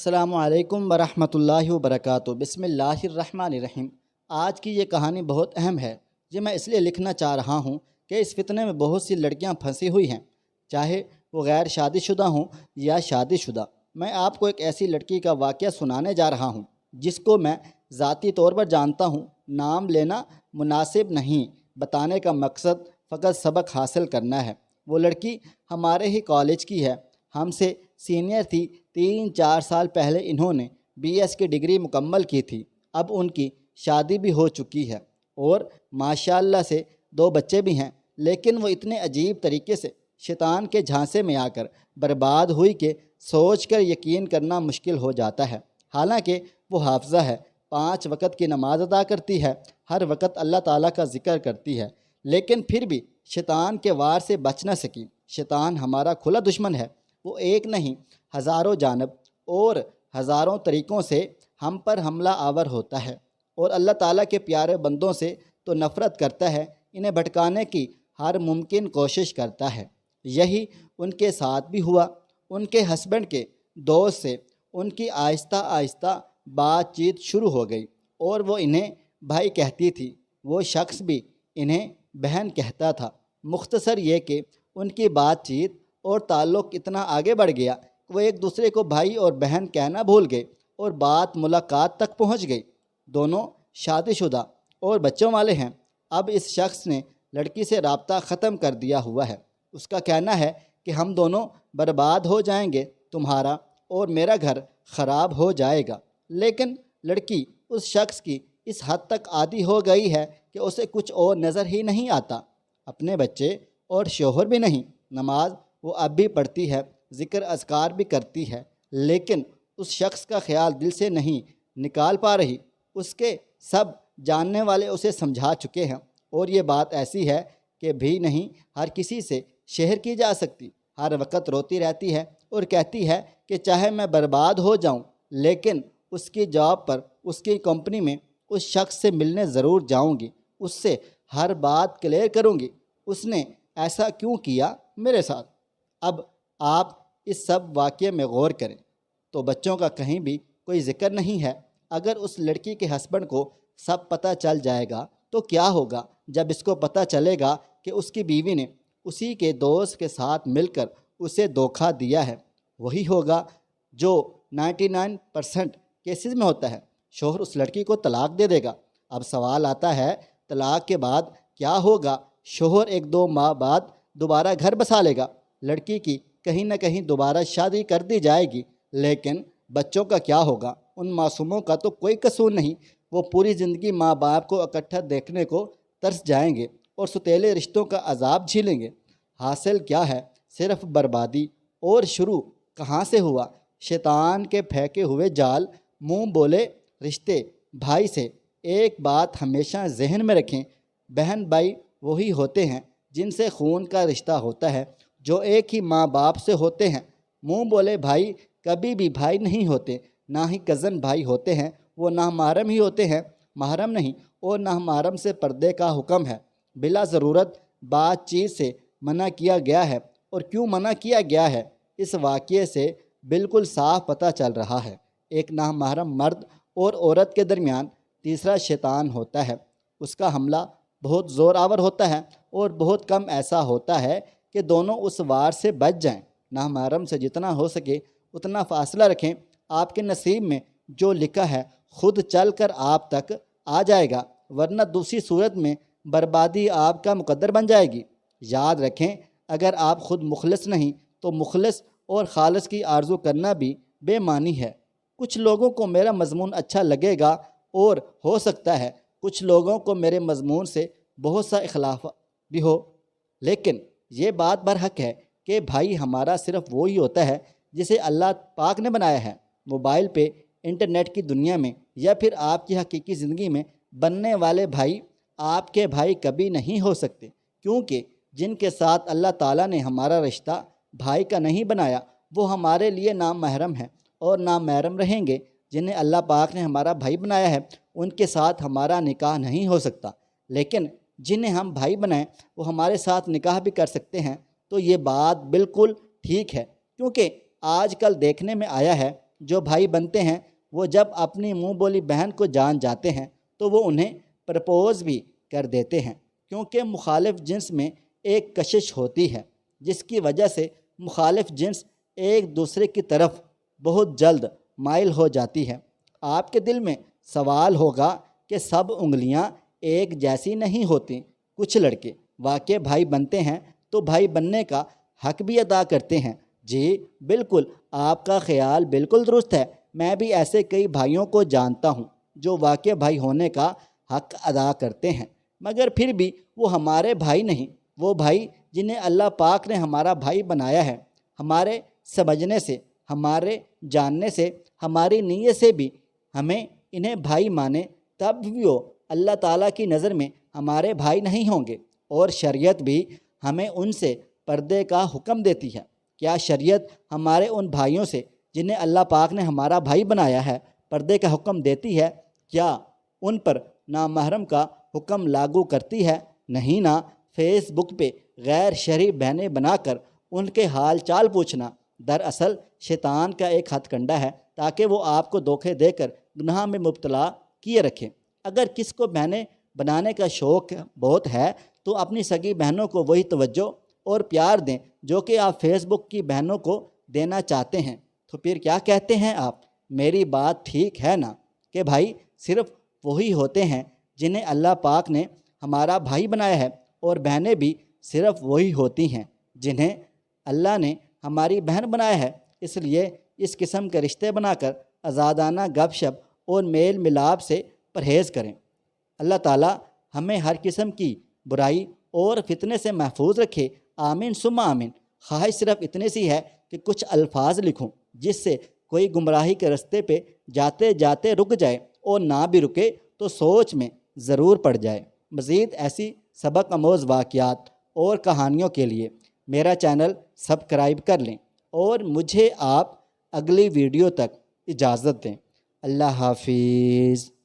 السلام علیکم ورحمۃ اللہ وبرکاتہ۔ بسم اللہ الرحمن الرحیم۔ آج کی یہ کہانی بہت اہم ہے۔ یہ میں اس لیے لکھنا چاہ رہا ہوں کہ اس فتنے میں بہت سی لڑکیاں پھنسی ہوئی ہیں، چاہے وہ غیر شادی شدہ ہوں یا شادی شدہ۔ میں آپ کو ایک ایسی لڑکی کا واقعہ سنانے جا رہا ہوں جس کو میں ذاتی طور پر جانتا ہوں۔ نام لینا مناسب نہیں، بتانے کا مقصد فقط سبق حاصل کرنا ہے۔ وہ لڑکی ہمارے ہی کالج کی ہے، ہم سے سینئر تھی۔ 3-4 سال پہلے انہوں نے BS کی ڈگری مکمل کی تھی۔ اب ان کی شادی بھی ہو چکی ہے اور ماشاءاللہ سے 2 بچے بھی ہیں، لیکن وہ اتنے عجیب طریقے سے شیطان کے جھانسے میں آ کر برباد ہوئی کہ سوچ کر یقین کرنا مشکل ہو جاتا ہے۔ حالانکہ وہ حافظہ ہے، 5 وقت کی نماز ادا کرتی ہے، ہر وقت اللہ تعالیٰ کا ذکر کرتی ہے، لیکن پھر بھی شیطان کے وار سے بچ نہ سکی۔ شیطان ہمارا کھلا دشمن ہے۔ وہ ایک نہیں، ہزاروں جانب اور ہزاروں طریقوں سے ہم پر حملہ آور ہوتا ہے، اور اللہ تعالیٰ کے پیارے بندوں سے تو نفرت کرتا ہے، انہیں بھٹکانے کی ہر ممکن کوشش کرتا ہے۔ یہی ان کے ساتھ بھی ہوا۔ ان کے ہسبینڈ کے دوست سے ان کی آہستہ آہستہ بات چیت شروع ہو گئی، اور وہ انہیں بھائی کہتی تھی، وہ شخص بھی انہیں بہن کہتا تھا۔ مختصر یہ کہ ان کی بات چیت اور تعلق اتنا آگے بڑھ گیا کہ وہ ایک دوسرے کو بھائی اور بہن کہنا بھول گئے، اور بات ملاقات تک پہنچ گئی۔ دونوں شادی شدہ اور بچوں والے ہیں۔ اب اس شخص نے لڑکی سے رابطہ ختم کر دیا ہوا ہے۔ اس کا کہنا ہے کہ ہم دونوں برباد ہو جائیں گے، تمہارا اور میرا گھر خراب ہو جائے گا۔ لیکن لڑکی اس شخص کی اس حد تک عادی ہو گئی ہے کہ اسے کچھ اور نظر ہی نہیں آتا، اپنے بچے اور شوہر بھی نہیں۔ نماز وہ اب بھی پڑھتی ہے، ذکر اذکار بھی کرتی ہے، لیکن اس شخص کا خیال دل سے نہیں نکال پا رہی۔ اس کے سب جاننے والے اسے سمجھا چکے ہیں، اور یہ بات ایسی ہے کہ بھی نہیں ہر کسی سے شیئر کی جا سکتی۔ ہر وقت روتی رہتی ہے اور کہتی ہے کہ چاہے میں برباد ہو جاؤں، لیکن اس کی جاب پر، اس کی کمپنی میں اس شخص سے ملنے ضرور جاؤں گی، اس سے ہر بات کلیئر کروں گی۔ اس نے ایسا کیوں کیا میرے ساتھ؟ اب آپ اس سب واقعے میں غور کریں تو بچوں کا کہیں بھی کوئی ذکر نہیں ہے۔ اگر اس لڑکی کے ہسبینڈ کو سب پتہ چل جائے گا تو کیا ہوگا جب اس کو پتہ چلے گا کہ اس کی بیوی نے اسی کے دوست کے ساتھ مل کر اسے دھوکہ دیا ہے؟ وہی ہوگا جو 99% کیسز میں ہوتا ہے۔ شوہر اس لڑکی کو طلاق دے دے گا۔ اب سوال آتا ہے، طلاق کے بعد کیا ہوگا؟ شوہر 1-2 ماہ بعد دوبارہ گھر بسا لے گا، لڑکی کی کہیں نہ کہیں دوبارہ شادی کر دی جائے گی، لیکن بچوں کا کیا ہوگا؟ ان معصوموں کا تو کوئی قصور نہیں، وہ پوری زندگی ماں باپ کو اکٹھا دیکھنے کو ترس جائیں گے اور ستیلے رشتوں کا عذاب جھیلیں گے۔ حاصل کیا ہے؟ صرف بربادی۔ اور شروع کہاں سے ہوا؟ شیطان کے پھینکے ہوئے جال۔ منہ بولے رشتے۔ بھائی سے ایک بات ہمیشہ ذہن میں رکھیں، بہن بھائی وہی ہوتے ہیں جن سے خون کا رشتہ ہوتا ہے، جو ایک ہی ماں باپ سے ہوتے ہیں۔ منہ بولے بھائی کبھی بھی بھائی نہیں ہوتے، نہ ہی کزن بھائی ہوتے ہیں، وہ نہ محرم ہی ہوتے ہیں، محرم نہیں، اور نہ محرم سے پردے کا حکم ہے۔ بلا ضرورت بات چیت سے منع کیا گیا ہے، اور کیوں منع کیا گیا ہے اس واقعے سے بالکل صاف پتہ چل رہا ہے۔ ایک نامحرم مرد اور عورت کے درمیان تیسرا شیطان ہوتا ہے۔ اس کا حملہ بہت زور آور ہوتا ہے، اور بہت کم ایسا ہوتا ہے کہ دونوں اس وار سے بچ جائیں۔ نامحرم سے جتنا ہو سکے اتنا فاصلہ رکھیں۔ آپ کے نصیب میں جو لکھا ہے خود چل کر آپ تک آ جائے گا، ورنہ دوسری صورت میں بربادی آپ کا مقدر بن جائے گی۔ یاد رکھیں، اگر آپ خود مخلص نہیں تو مخلص اور خالص کی آرزو کرنا بھی بے معنی ہے۔ کچھ لوگوں کو میرا مضمون اچھا لگے گا، اور ہو سکتا ہے کچھ لوگوں کو میرے مضمون سے بہت سا اختلاف بھی ہو، لیکن یہ بات برحق ہے کہ بھائی ہمارا صرف وہی ہوتا ہے جسے اللہ پاک نے بنایا ہے۔ موبائل پہ، انٹرنیٹ کی دنیا میں، یا پھر آپ کی حقیقی زندگی میں بننے والے بھائی آپ کے بھائی کبھی نہیں ہو سکتے، کیونکہ جن کے ساتھ اللہ تعالیٰ نے ہمارا رشتہ بھائی کا نہیں بنایا وہ ہمارے لیے نامحرم ہیں اور نامحرم رہیں گے۔ جنہیں اللہ پاک نے ہمارا بھائی بنایا ہے ان کے ساتھ ہمارا نکاح نہیں ہو سکتا، لیکن جنہیں ہم بھائی بنائیں وہ ہمارے ساتھ نکاح بھی کر سکتے ہیں۔ تو یہ بات بالکل ٹھیک ہے، کیونکہ آج کل دیکھنے میں آیا ہے جو بھائی بنتے ہیں وہ جب اپنی منہ بولی بہن کو جان جاتے ہیں تو وہ انہیں پرپوز بھی کر دیتے ہیں، کیونکہ مخالف جنس میں ایک کشش ہوتی ہے جس کی وجہ سے مخالف جنس ایک دوسرے کی طرف بہت جلد مائل ہو جاتی ہے۔ آپ کے دل میں سوال ہوگا کہ سب انگلیاں ایک جیسی نہیں ہوتی، کچھ لڑکے واقع بھائی بنتے ہیں تو بھائی بننے کا حق بھی ادا کرتے ہیں۔ جی بالکل، آپ کا خیال بالکل درست ہے۔ میں بھی ایسے کئی بھائیوں کو جانتا ہوں جو واقع بھائی ہونے کا حق ادا کرتے ہیں، مگر پھر بھی وہ ہمارے بھائی نہیں۔ وہ بھائی جنہیں اللہ پاک نے ہمارا بھائی بنایا ہے، ہمارے سمجھنے سے، ہمارے جاننے سے، ہماری نیت سے بھی ہمیں انہیں بھائی مانے، تب بھی وہ اللہ تعالیٰ کی نظر میں ہمارے بھائی نہیں ہوں گے۔ اور شریعت بھی ہمیں ان سے پردے کا حکم دیتی ہے۔ کیا شریعت ہمارے ان بھائیوں سے جنہیں اللہ پاک نے ہمارا بھائی بنایا ہے پردے کا حکم دیتی ہے؟ کیا ان پر نامحرم کا حکم لاگو کرتی ہے؟ نہیں نا۔ فیس بک پہ غیر شرعی بہنیں بنا کر ان کے حال چال پوچھنا دراصل شیطان کا ایک ہتھ کنڈا ہے، تاکہ وہ آپ کو دھوکے دے کر گناہ میں مبتلا کیے رکھے۔ اگر کس کو بہنیں بنانے کا شوق بہت ہے تو اپنی سگی بہنوں کو وہی توجہ اور پیار دیں جو کہ آپ فیس بک کی بہنوں کو دینا چاہتے ہیں۔ تو پھر کیا کہتے ہیں آپ؟ میری بات ٹھیک ہے نا کہ بھائی صرف وہی ہوتے ہیں جنہیں اللہ پاک نے ہمارا بھائی بنایا ہے، اور بہنیں بھی صرف وہی ہوتی ہیں جنہیں اللہ نے ہماری بہن بنایا ہے۔ اس لیے اس قسم کے رشتے بنا کر آزادانہ گپ شپ اور میل ملاپ سے پرہیز کریں۔ اللہ تعالیٰ ہمیں ہر قسم کی برائی اور فتنے سے محفوظ رکھے۔ آمین ثم آمین۔ خواہش صرف اتنی سی ہے کہ کچھ الفاظ لکھوں جس سے کوئی گمراہی کے رستے پہ جاتے جاتے رک جائے، اور نہ بھی رکے تو سوچ میں ضرور پڑ جائے۔ مزید ایسی سبق آموز واقعات اور کہانیوں کے لیے میرا چینل سبسکرائب کر لیں، اور مجھے آپ اگلی ویڈیو تک اجازت دیں۔ اللہ حافظ۔